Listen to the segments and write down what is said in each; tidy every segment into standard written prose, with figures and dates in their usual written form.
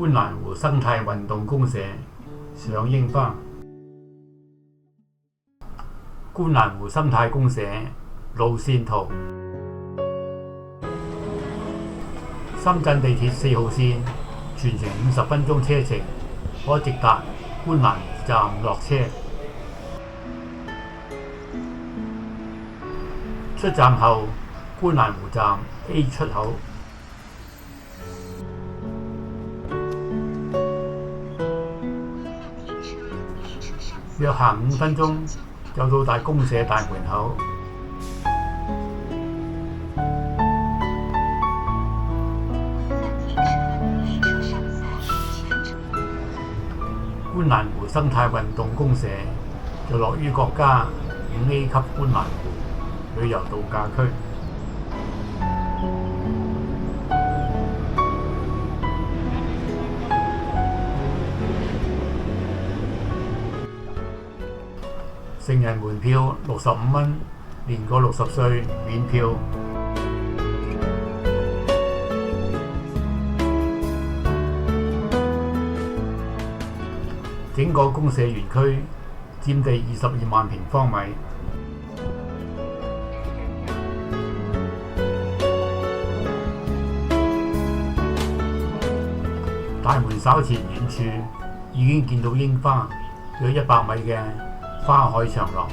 觀瀾湖生態運動公社賞櫻花。觀瀾湖生態公社路線圖：深圳地鐵4號線全程50分鐘車程，可直達觀瀾湖站落車。出站後，觀瀾湖站 A 出口。約行5分鐘就到達公社大門口。觀瀾湖生態運動公社就落於國家5A 級觀瀾湖旅遊度假區。成人門票65蚊，年過60歲免票。整個公社園區佔地22萬平方米。大門稍前遠處已經見到櫻花，約100米嘅花海長廊。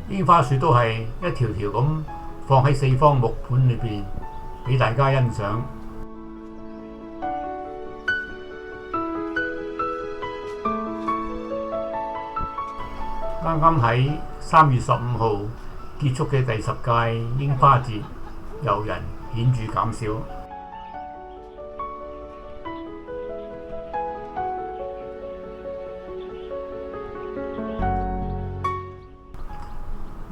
櫻花樹都係一條條咁放喺4方木盤裏邊，俾大家欣賞。啱啱喺3月15號結束嘅第10屆櫻花節，遊人顯著減少。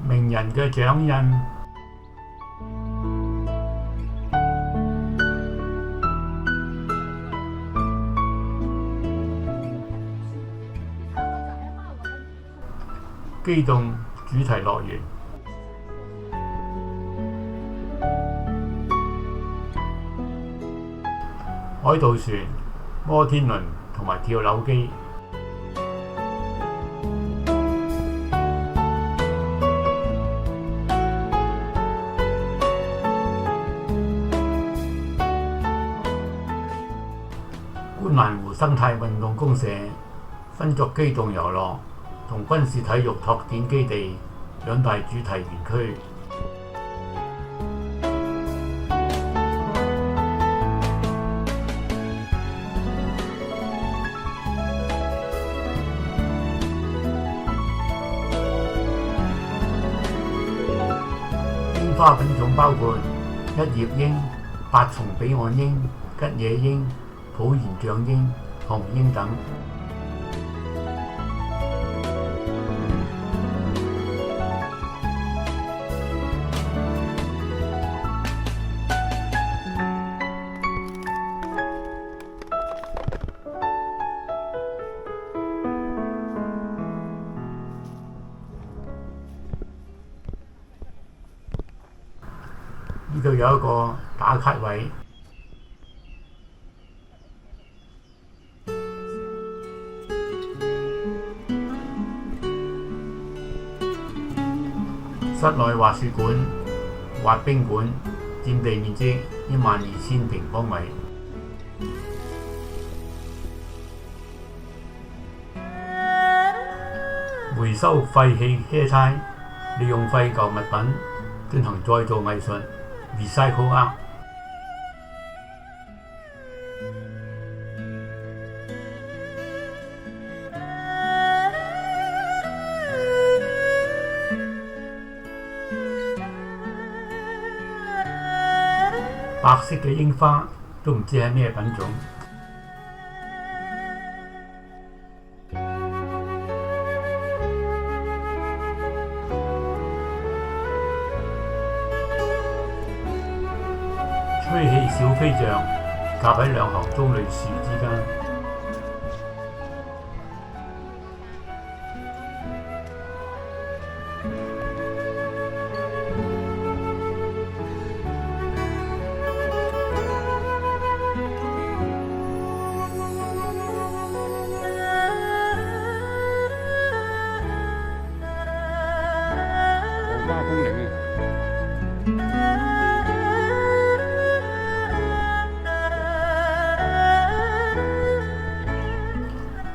名人嘅掌印。機動主題樂園。海盜船、摩天輪同埋跳樓機。觀瀾湖生態運動公社分作機動遊樂同軍事體育拓展基地2大主題園區。櫻花品種包括一葉櫻、8重彼岸櫻、吉野櫻、普賢象櫻、紅櫻等。呢度有一個打卡位，室內滑雪館、滑冰館，佔地面積12000平方米。回收廢棄車胎，利用廢舊物品進行再造藝術。Recycle Art。白色嘅櫻花都唔知係咩品種。吹氣小飛象夾喺2行棕櫚樹之間。風鈴啊！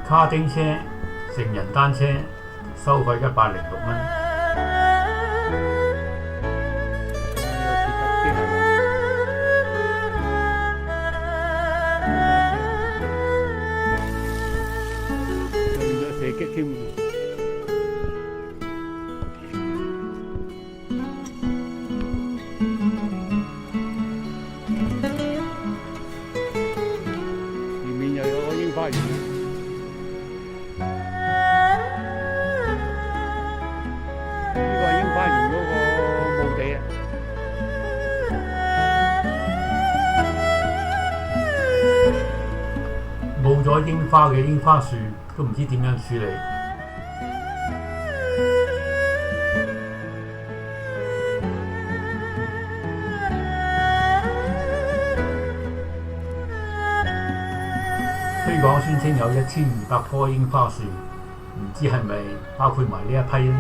卡丁車、成人單車收費106蚊。射擊添，前面又有個櫻花園，呢個係櫻花園嗰個墓地啊！冇咗櫻花嘅櫻花樹都唔知點樣處理。推廣宣稱有1200棵櫻花樹，唔知係咪包括埋呢一批呢？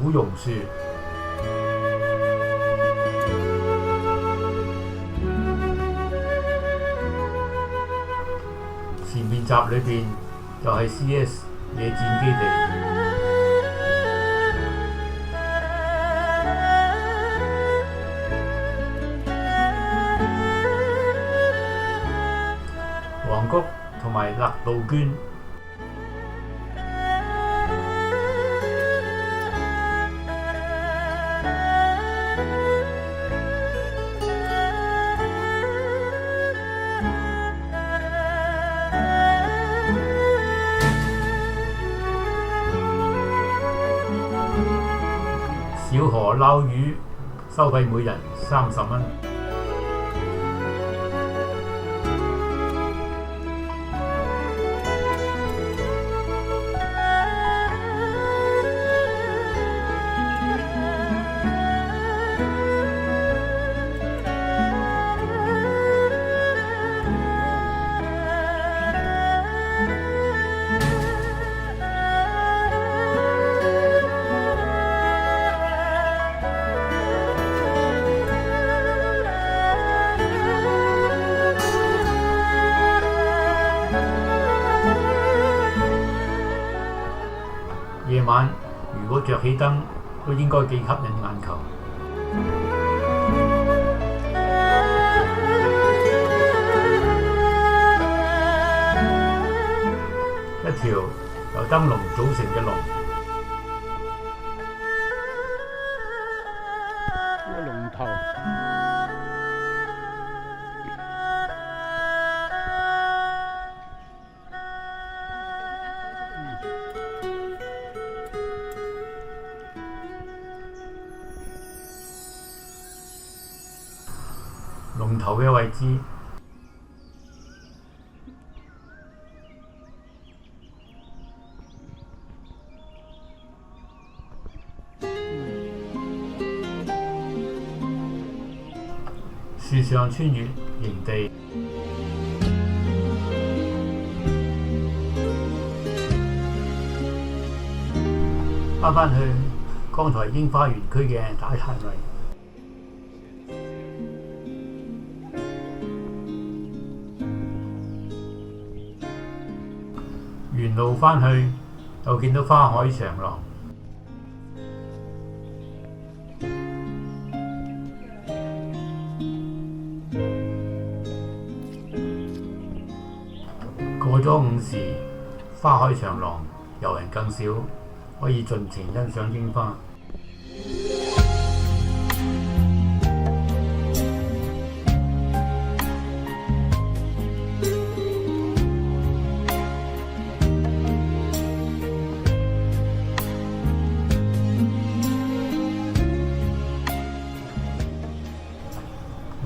古榕樹，前面集裏邊就係 CS 野戰基地。黃菊同埋勒杜鵑。小河撈魚收費每人30蚊。夜晚如果着起燈，都應該幾吸引眼球。一條由燈籠組成嘅龍，個龍頭。龍頭嘅位置樹上穿越營地，返去剛才櫻花園區嘅打柴位。沿路返去，又見到花海長廊。過咗午時，花海長廊遊人更少，可以盡情欣賞櫻花。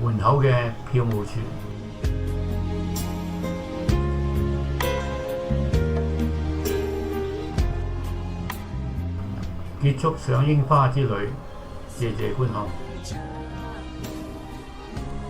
門口嘅票務處，結束賞櫻花之旅，謝謝觀看。見。